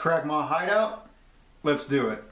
Cragmaw Hideout, let's do it.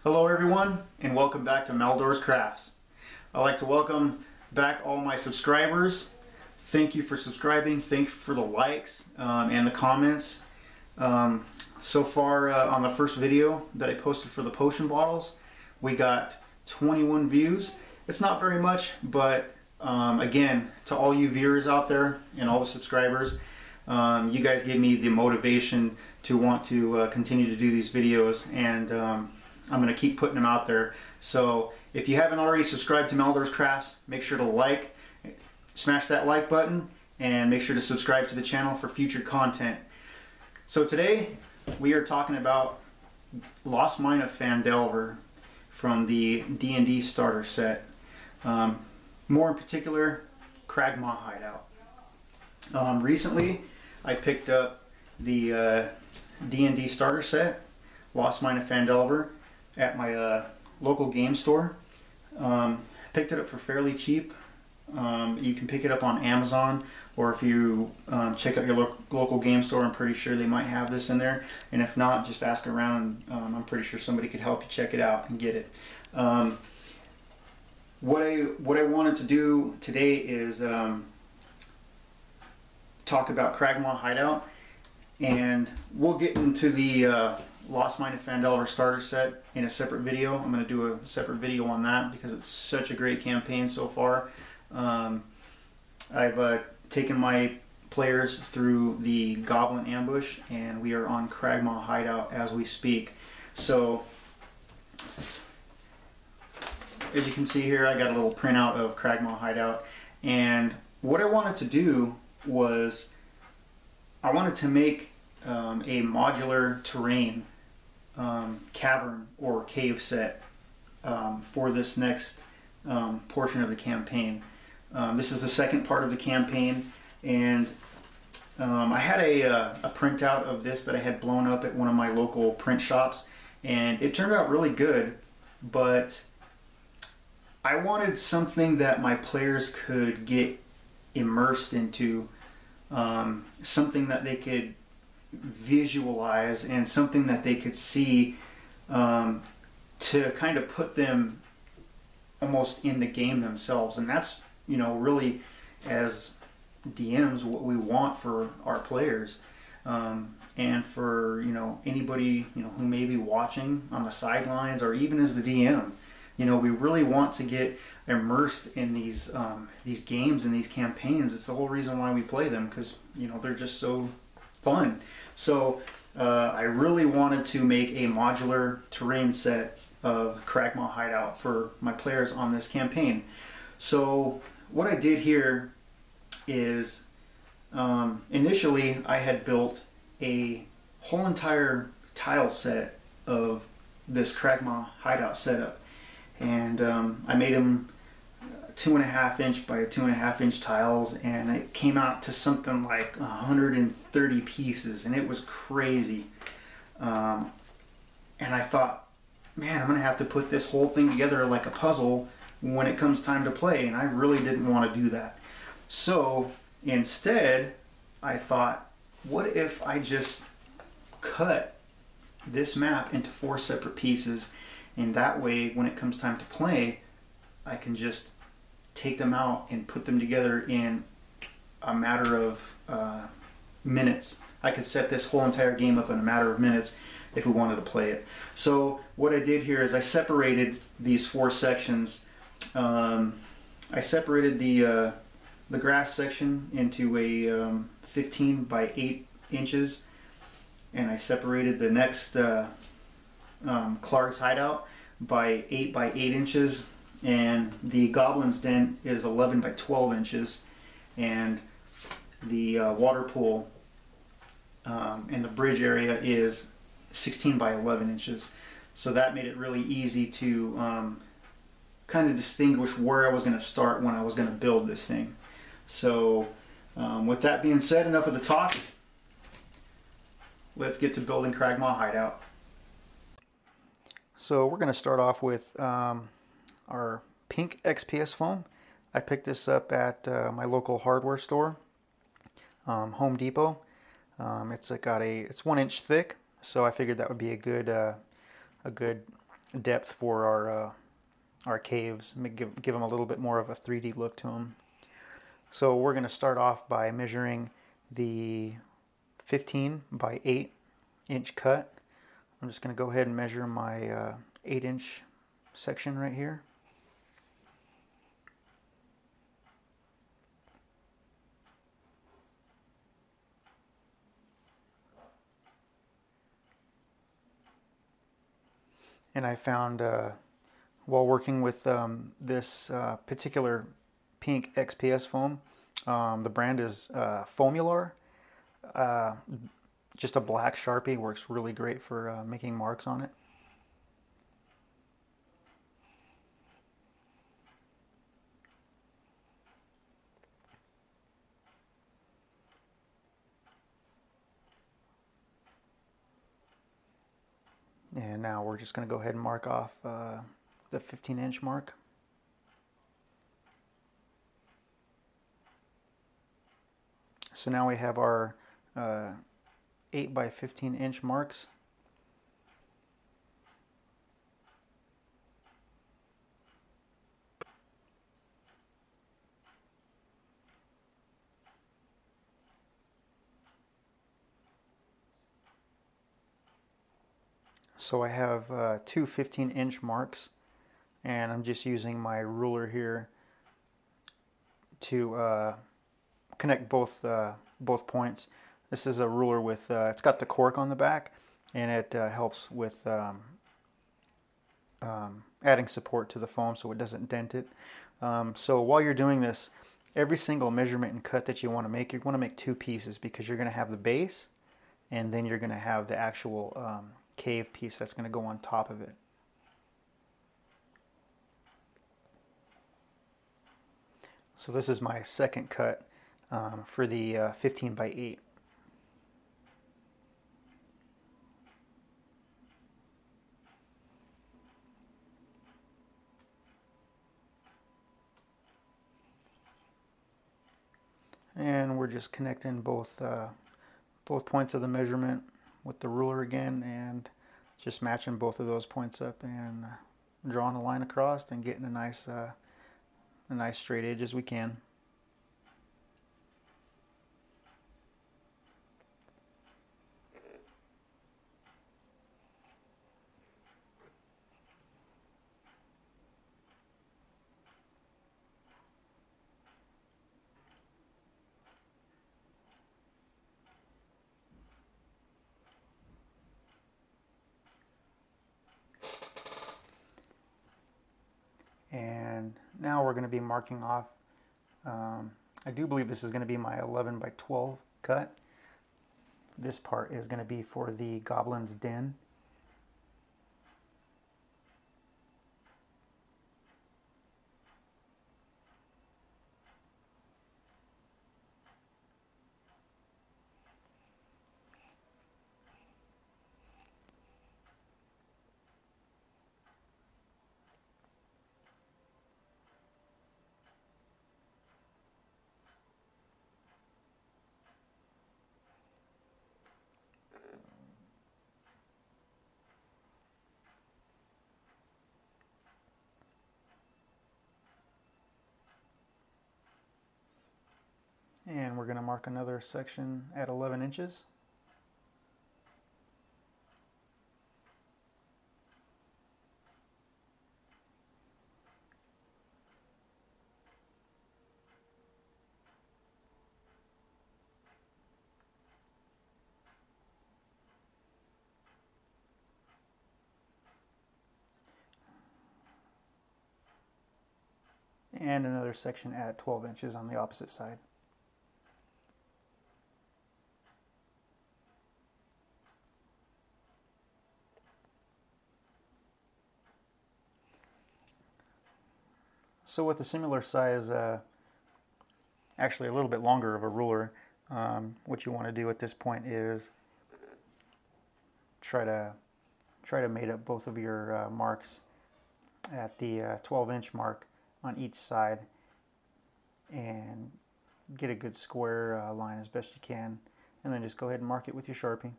Hello everyone, and welcome back to Maldor's Crafts. I'd like to welcome back all my subscribers. Thank you for subscribing, thank you for the likes and the comments. So far on the first video that I posted for the potion bottles, we got 21 views. It's not very much, but again, to all you viewers out there and all the subscribers, you guys gave me the motivation to want to continue to do these videos, and I'm going to keep putting them out there. So if you haven't already subscribed to Maldor's Crafts, make sure to like, smash that like button, and make sure to subscribe to the channel for future content. So today we are talking about Lost Mine of Phandelver from the D&D starter set. More in particular, Cragmaw Hideout. Recently I picked up the D&D starter set, Lost Mine of Phandelver, at my local game store. Picked it up for fairly cheap. You can pick it up on Amazon, or if you check out your local game store, I'm pretty sure they might have this in there. And if not, just ask around. I'm pretty sure somebody could help you check it out and get it. What I wanted to do today is talk about Cragmaw Hideout, and we'll get into the Lost Mine of Phandelver starter set in a separate video. I'm going to do a separate video on that because it's such a great campaign so far. I've taken my players through the Goblin Ambush, and we are on Cragmaw Hideout as we speak. So as you can see here, I got a little printout of Cragmaw Hideout, and what I wanted to do was I wanted to make a modular terrain cavern or cave set for this next portion of the campaign. This is the second part of the campaign, and I had a printout of this that I had blown up at one of my local print shops, and it turned out really good, but I wanted something that my players could get immersed into, something that they could visualize and something that they could see, to kind of put them almost in the game themselves. And that's, you know, really, as DMs, what we want for our players, and for, you know, anybody, you know, who may be watching on the sidelines, or even as the DM. You know, we really want to get immersed in these games and these campaigns. It's the whole reason why we play them, because, you know, they're just so fun. So I really wanted to make a modular terrain set of Cragmaw Hideout for my players on this campaign. So what I did here is, initially I had built a whole entire tile set of this Cragmaw Hideout setup, and I made them 2.5 inch by 2.5 inch tiles, and it came out to something like 130 pieces, and it was crazy. And I thought, man, I'm gonna have to put this whole thing together like a puzzle when it comes time to play, and I really didn't want to do that. So instead I thought, what if I just cut this map into 4 separate pieces, and that way when it comes time to play, I can just take them out and put them together in a matter of minutes. I could set this whole entire game up in a matter of minutes if we wanted to play it. So what I did here is I separated these 4 sections. I separated the the grass section into a 15 by 8 inches, and I separated the next Clark's Hideout by 8 by 8 inches, and the Goblin's Den is 11 by 12 inches, and the water pool and the bridge area is 16 by 11 inches. So that made it really easy to kind of distinguish where I was going to start when I was going to build this thing. So with that being said, enough of the talk. Let's get to building Cragmaw Hideout. So we're going to start off with our pink XPS foam. I picked this up at my local hardware store, Home Depot. It's 1 inch thick, so I figured that would be a good depth for our caves. Give them a little bit more of a 3D look to them. So we're going to start off by measuring the 15 by 8 inch cut. I'm just going to go ahead and measure my 8 inch section right here. And I found while working with this particular pink XPS foam, the brand is Foamular. Just a black Sharpie works really great for making marks on it. And now we're just going to go ahead and mark off the 15 inch mark. So now we have our 8 by 15 inch marks. So I have two 15 inch marks, and I'm just using my ruler here to connect both points. This is a ruler with, it's got the cork on the back, and it helps with adding support to the foam so it doesn't dent it. So while you're doing this, every single measurement and cut that you want to make two pieces, because you're going to have the base, and then you're going to have the actual cave piece that's going to go on top of it. So this is my second cut for the 15 by 8. And we're just connecting both points of the measurement with the ruler again, and just matching both of those points up and drawing a line across and getting a nice straight edge as we can. And now we're going to be marking off, I do believe this is going to be my 11 by 12 cut. This part is going to be for the Goblin's Den. And we're going to mark another section at 11 inches. and another section at 12 inches on the opposite side. So with a similar size, actually a little bit longer of a ruler, what you want to do at this point is try to mate up both of your marks at the 12-inch mark on each side and get a good square line as best you can, and then just go ahead and mark it with your Sharpie.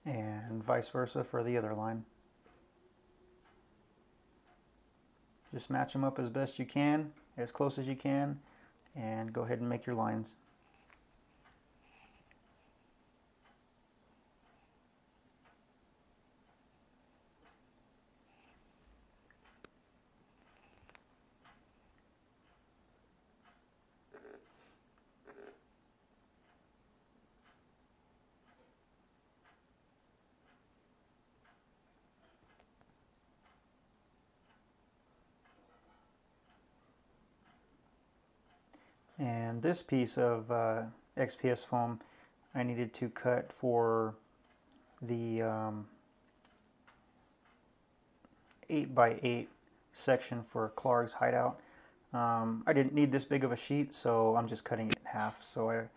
And vice versa for the other line. Just match them up as best you can, as close as you can, and go ahead and make your lines. And this piece of XPS foam I needed to cut for the 8x8 section for Cragmaw's Hideout. I didn't need this big of a sheet, so I'm just cutting it in half so I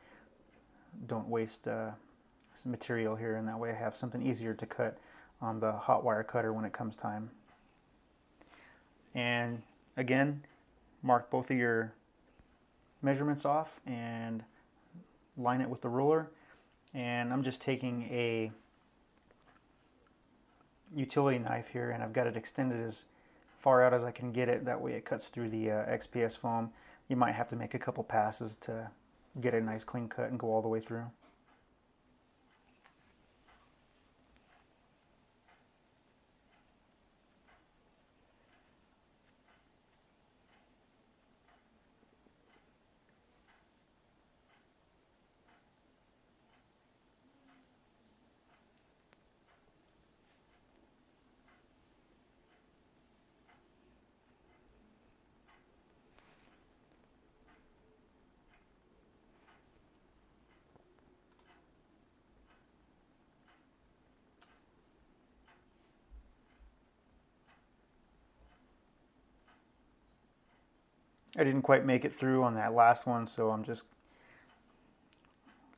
don't waste some material here, and that way I have something easier to cut on the hot wire cutter when it comes time. And again, mark both of your measurements off and line it with the ruler. And I'm just taking a utility knife here, and I've got it extended as far out as I can get it. That way it cuts through the XPS foam. You might have to make a couple passes to get a nice clean cut and go all the way through. I didn't quite make it through on that last one, so I'm just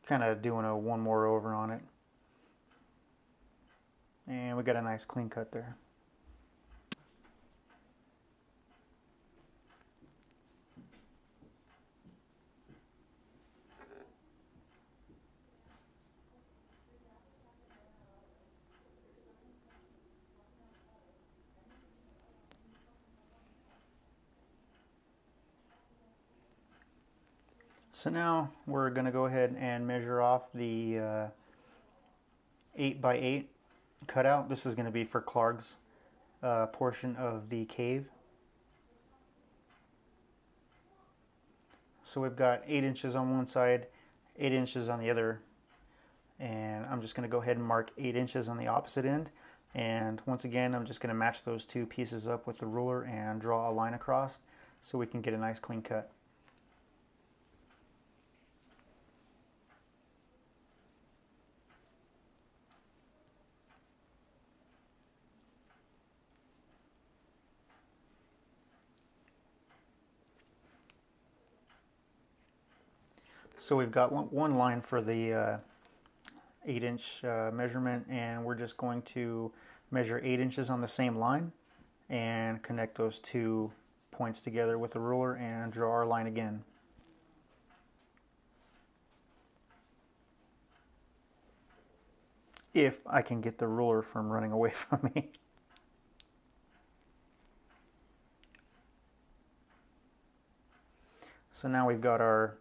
kind of doing one more over on it. And we got a nice clean cut there. So now we're going to go ahead and measure off the 8x8 cutout. This is going to be for Cragmaw's portion of the cave. So we've got 8 inches on one side, 8 inches on the other, and I'm just going to go ahead and mark 8 inches on the opposite end. And once again, I'm just going to match those two pieces up with the ruler and draw a line across so we can get a nice clean cut. So we've got one line for the 8-inch measurement, and we're just going to measure 8 inches on the same line and connect those two points together with the ruler and draw our line again. If I can get the ruler from running away from me. So now we've got our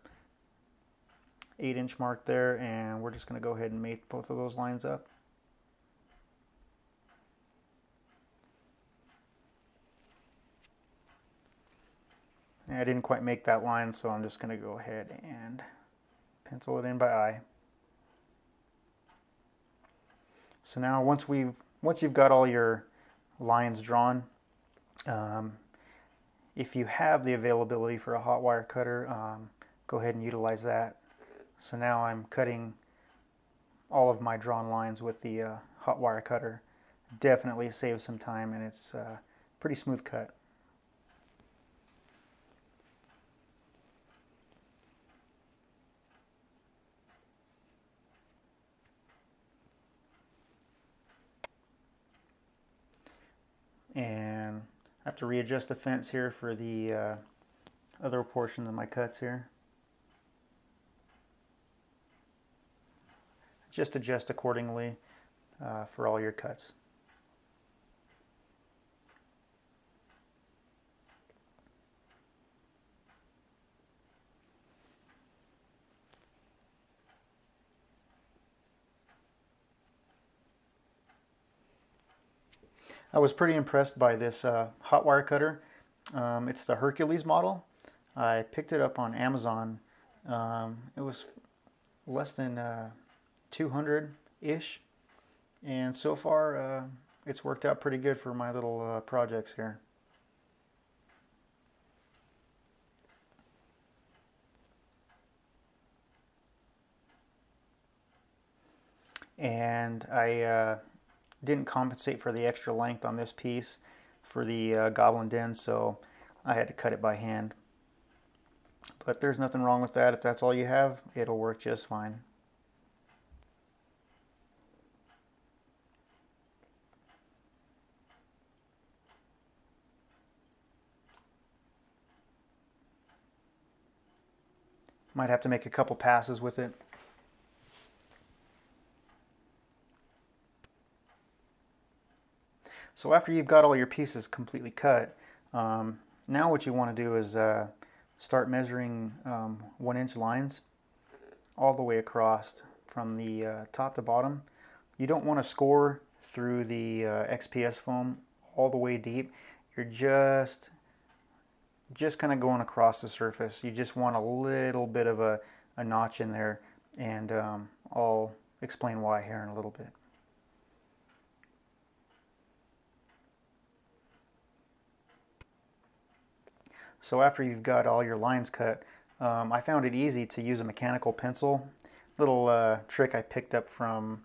8-inch mark there, and we're just going to go ahead and mate both of those lines up. I didn't quite make that line, so I'm just going to go ahead and pencil it in by eye. So now once you've got all your lines drawn, if you have the availability for a hot wire cutter, go ahead and utilize that. So now I'm cutting all of my drawn lines with the hot wire cutter. Definitely saves some time, and it's a pretty smooth cut. And I have to readjust the fence here for the other portion of my cuts here. Just adjust accordingly for all your cuts. I was pretty impressed by this hot wire cutter. It's the Hercules model. I picked it up on Amazon. It was less than 200-ish, and so far it's worked out pretty good for my little projects here. And I didn't compensate for the extra length on this piece for the goblin den, so I had to cut it by hand. But there's nothing wrong with that. If that's all you have, it'll work just fine. Might have to make a couple passes with it. So after you've got all your pieces completely cut, now what you want to do is start measuring 1-inch lines all the way across from the top to bottom. You don't want to score through the XPS foam all the way deep. You're just kind of going across the surface. You just want a little bit of a notch in there, and I'll explain why here in a little bit. So after you've got all your lines cut, I found it easy to use a mechanical pencil. Little trick I picked up from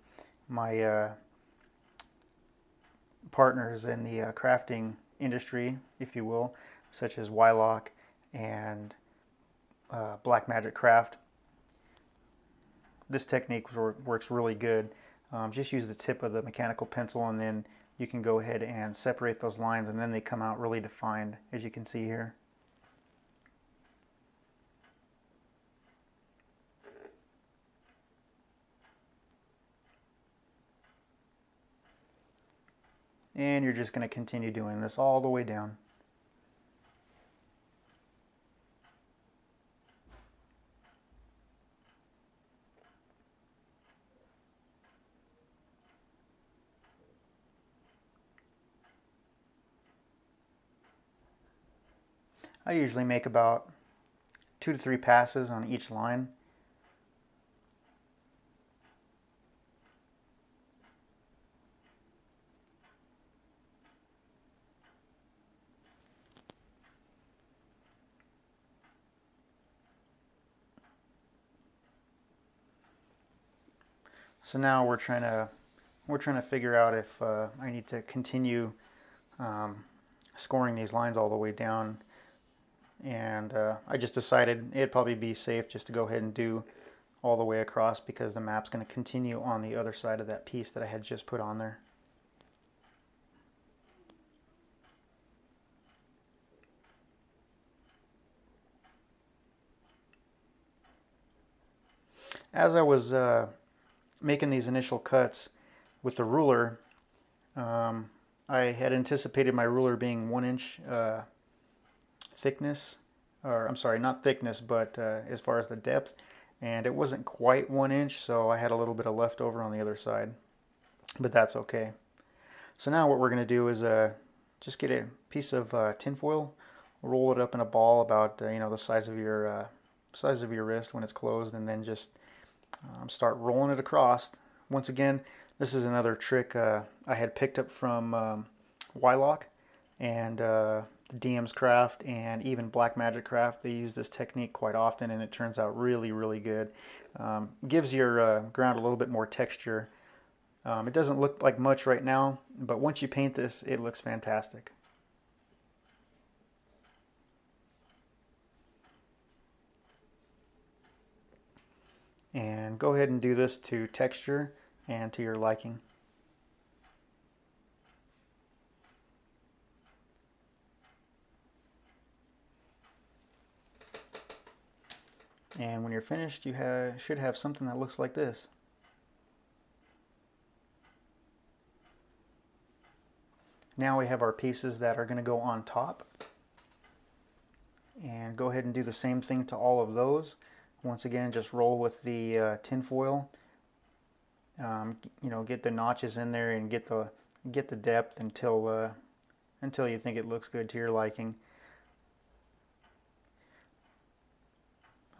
my partners in the crafting industry, if you will, such as Wylock and Black Magic Craft. This technique works really good. Just use the tip of the mechanical pencil, and then you can go ahead and separate those lines, and then they come out really defined, as you can see here. And you're just going to continue doing this all the way down. I usually make about 2 to 3 passes on each line. So now we're trying to figure out if I need to continue scoring these lines all the way down, and I just decided it'd probably be safe just to go ahead and do all the way across, because the map's going to continue on the other side of that piece that I had just put on there. As I was making these initial cuts with the ruler, I had anticipated my ruler being 1-inch thickness, or I'm sorry, not thickness, but as far as the depth, and it wasn't quite 1 inch, so I had a little bit of leftover on the other side, but that's okay. So now what we're going to do is just get a piece of tin foil roll it up in a ball about you know, the size of your wrist when it's closed, and then just start rolling it across. Once again, this is another trick I had picked up from Wylock and DM's Craft and even Black Magic Craft. They use this technique quite often, and it turns out really, really good. Gives your ground a little bit more texture. It doesn't look like much right now, but once you paint this, it looks fantastic. And go ahead and do this to texture and to your liking. And when you're finished, you should have something that looks like this. Now we have our pieces that are going to go on top. And go ahead and do the same thing to all of those. Once again, just roll with the tin foil. You know, get the notches in there and get the depth until you think it looks good to your liking.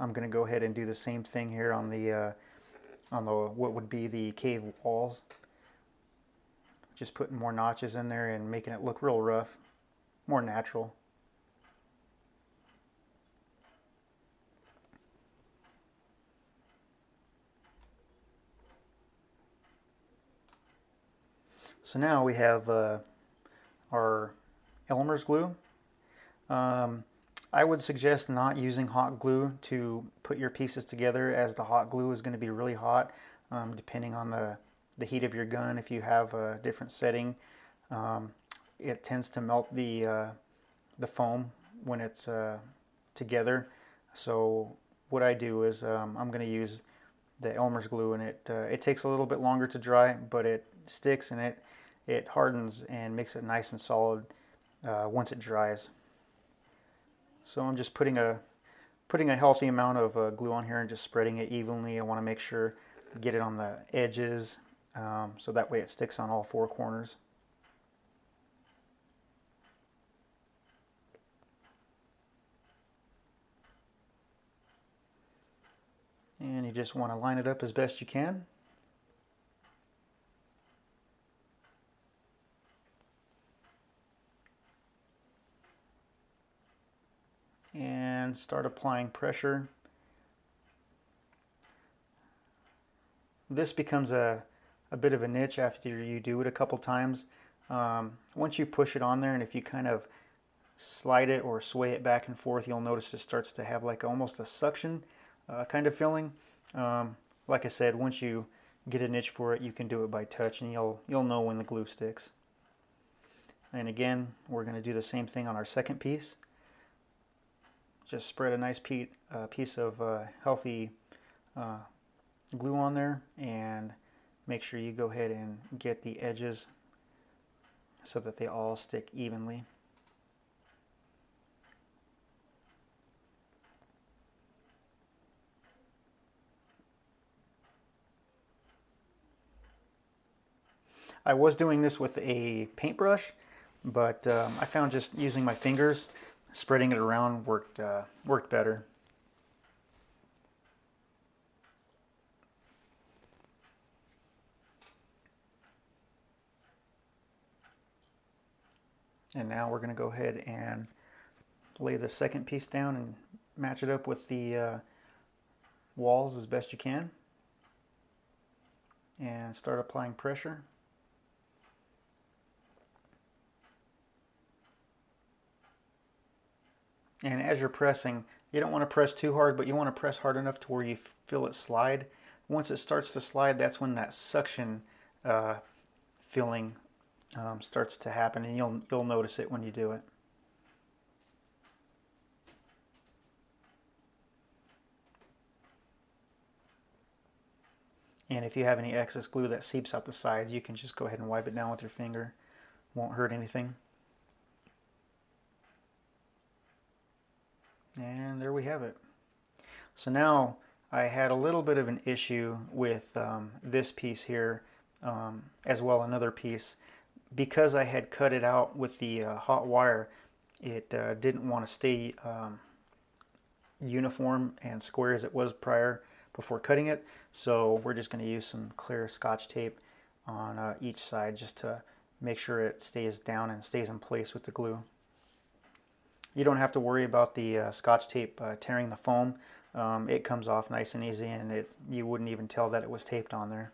I'm going to go ahead and do the same thing here on the what would be the cave walls. Just putting more notches in there and making it look real rough, more natural. So now we have our Elmer's glue. I would suggest not using hot glue to put your pieces together, as the hot glue is going to be really hot, depending on the heat of your gun. If you have a different setting, it tends to melt the foam when it's together. So what I do is I'm going to use the Elmer's glue, and it takes a little bit longer to dry, but it sticks and it hardens and makes it nice and solid once it dries. So I'm just putting a healthy amount of glue on here and just spreading it evenly. I want to make sure get it on the edges, so that way it sticks on all four corners. And you just want to line it up as best you can. And start applying pressure. This becomes a bit of a niche after you do it a couple times. Once you push it on there, and if you kind of slide it or sway it back and forth, you'll notice it starts to have like almost a suction kind of feeling. Like I said, once you get a niche for it, you can do it by touch, and you'll know when the glue sticks. And again, we're going to do the same thing on our second piece. Just spread a nice piece of healthy glue on there, and make sure you go ahead and get the edges so that they all stick evenly. I was doing this with a paintbrush, but I found just using my fingers, spreading it around worked better. And now we're going to go ahead and lay the second piece down and match it up with the walls as best you can. And start applying pressure. And as you're pressing, you don't want to press too hard, but you want to press hard enough to where you feel it slide. Once it starts to slide, that's when that suction feeling starts to happen, and you'll notice it when you do it. And if you have any excess glue that seeps out the sides, you can just go ahead and wipe it down with your finger. Won't hurt anything. And there we have it. So now I had a little bit of an issue with this piece here, as well another piece. Because I had cut it out with the hot wire, it didn't want to stay uniform and square as it was prior before cutting it. So we're just going to use some clear Scotch tape on each side just to make sure it stays down and stays in place with the glue. You don't have to worry about the Scotch tape tearing the foam. It comes off nice and easy, and you wouldn't even tell that it was taped on there.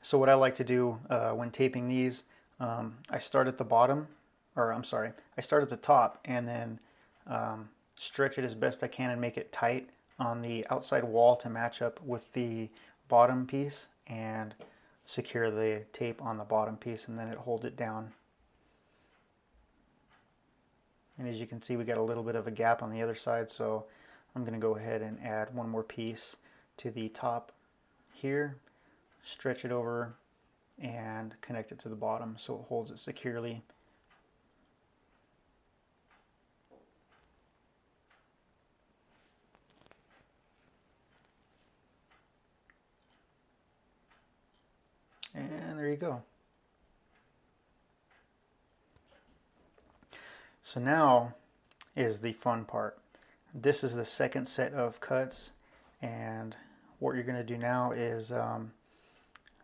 So what I like to do when taping these, I start at the bottom, or I'm sorry, I start at the top and then stretch it as best I can and make it tight on the outside wall to match up with the bottom piece, and secure the tape on the bottom piece, and then it holds it down. And as you can see, we got a little bit of a gap on the other side, so I'm going to go ahead and add one more piece to the top here, stretch it over, and connect it to the bottom so it holds it securely. And there you go. So now is the fun part. This is the second set of cuts, and what you're going to do now is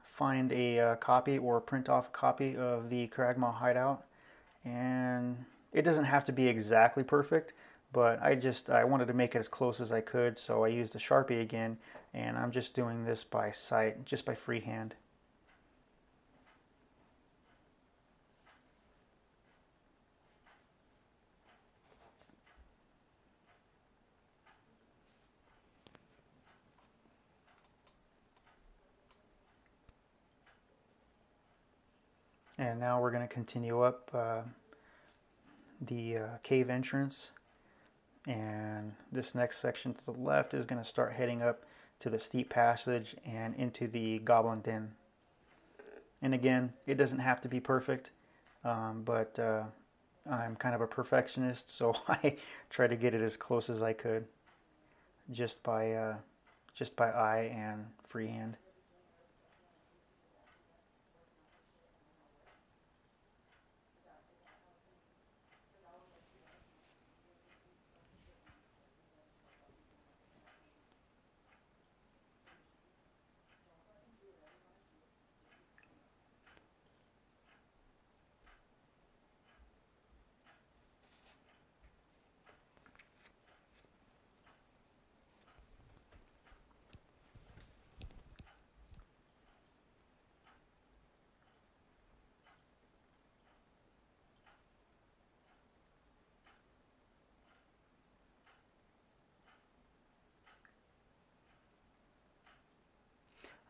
find a copy or print off a copy of the Cragmaw Hideout. And it doesn't have to be exactly perfect, but I wanted to make it as close as I could, so I used a Sharpie again, and I'm just doing this by sight, just by freehand. And now we're going to continue up the cave entrance, and this next section to the left is going to start heading up to the steep passage and into the goblin den. And again, it doesn't have to be perfect, but I'm kind of a perfectionist, so I try to get it as close as I could, just by eye and freehand.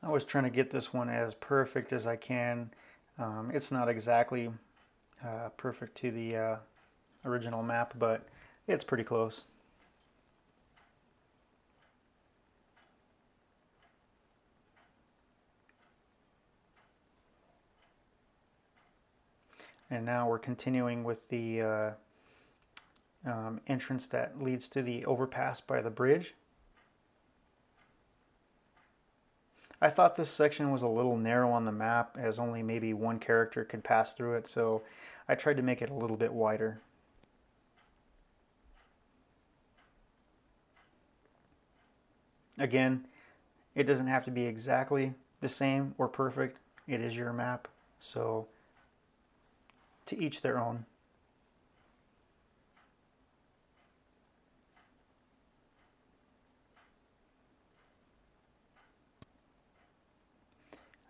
I was trying to get this one as perfect as I can. It's not exactly perfect to the original map, but it's pretty close. And now we're continuing with the entrance that leads to the overpass by the bridge. I thought this section was a little narrow on the map, as only maybe one character could pass through it, so I tried to make it a little bit wider. Again, it doesn't have to be exactly the same or perfect. It is your map, so to each their own.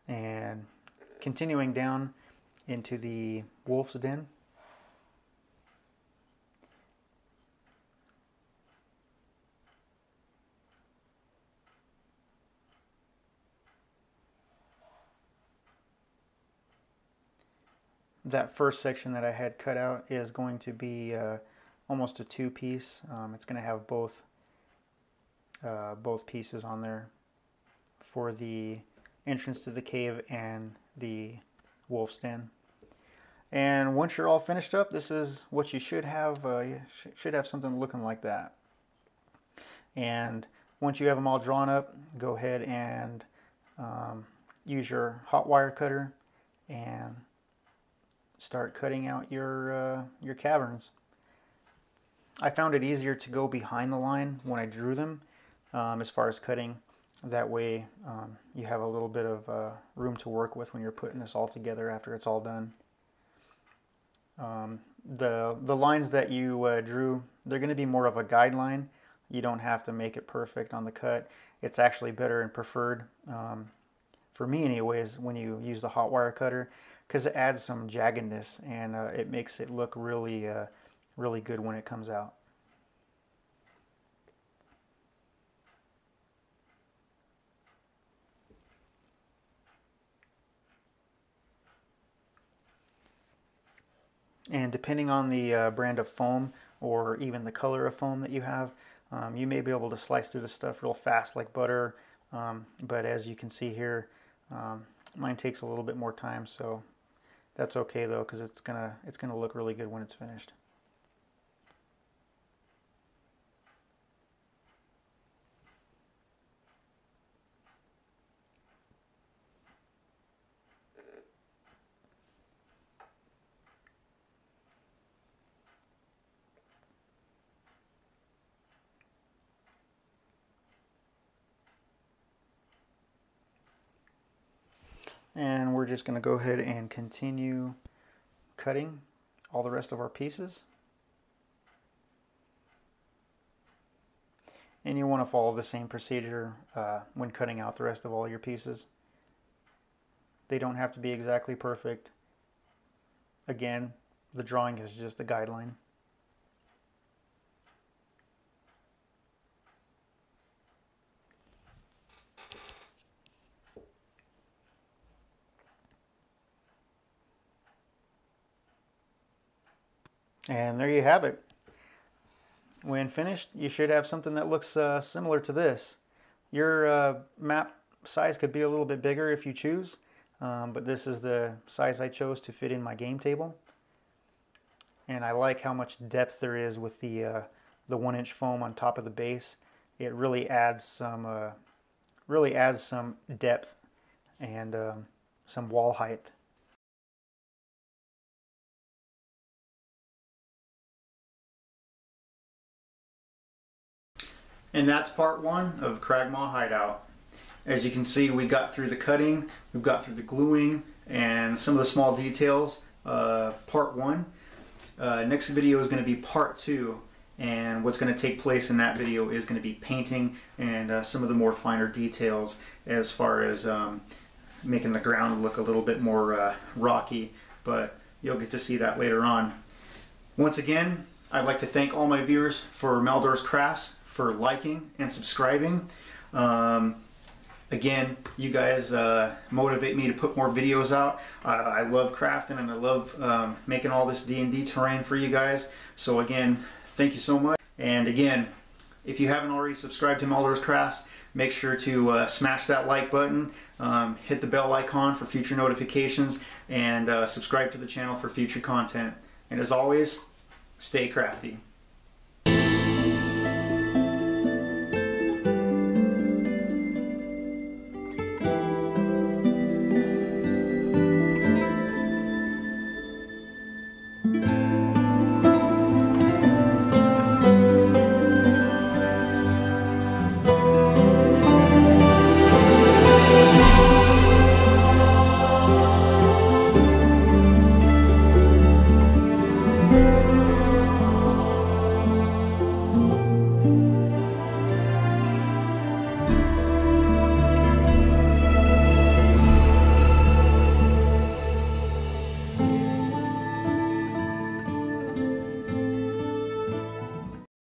And continuing down into the wolf's den. That first section that I had cut out is going to be almost a two-piece. It's going to have both pieces on there for the entrance to the cave and the wolf's den. And once you're all finished up, this is what you should have. You should have something looking like that. And once you have them all drawn up, go ahead and use your hot wire cutter and start cutting out your caverns. I found it easier to go behind the line when I drew them as far as cutting. That way you have a little bit of room to work with when you're putting this all together after it's all done. The lines that you drew, they're going to be more of a guideline. You don't have to make it perfect on the cut. It's actually better and preferred, for me anyways, when you use the hot wire cutter, because it adds some jaggedness and it makes it look really, really good when it comes out. And depending on the brand of foam or even the color of foam that you have, you may be able to slice through the stuff real fast like butter, but as you can see here, mine takes a little bit more time, so that's okay though, because it's gonna look really good when it's finished. And we're just going to go ahead and continue cutting all the rest of our pieces. And you want to follow the same procedure when cutting out the rest of all your pieces. They don't have to be exactly perfect. Again, the drawing is just a guideline. And there you have it. When finished, you should have something that looks similar to this. Your map size could be a little bit bigger if you choose, but this is the size I chose to fit in my game table. And I like how much depth there is with the 1-inch foam on top of the base. It really adds some depth and some wall height. And that's part one of Cragmaw Hideout. As you can see, we got through the cutting, we've got through the gluing, and some of the small details. Part one. Next video is going to be part two, and what's going to take place in that video is going to be painting and some of the more finer details as far as making the ground look a little bit more rocky, but you'll get to see that later on. Once again, I'd like to thank all my viewers for Maldor's Crafts for liking and subscribing. Again, you guys motivate me to put more videos out. I love crafting and I love making all this D&D terrain for you guys. So again, thank you so much. And again, if you haven't already subscribed to Maldor's Crafts, make sure to smash that like button, hit the bell icon for future notifications, and subscribe to the channel for future content. And as always, stay crafty.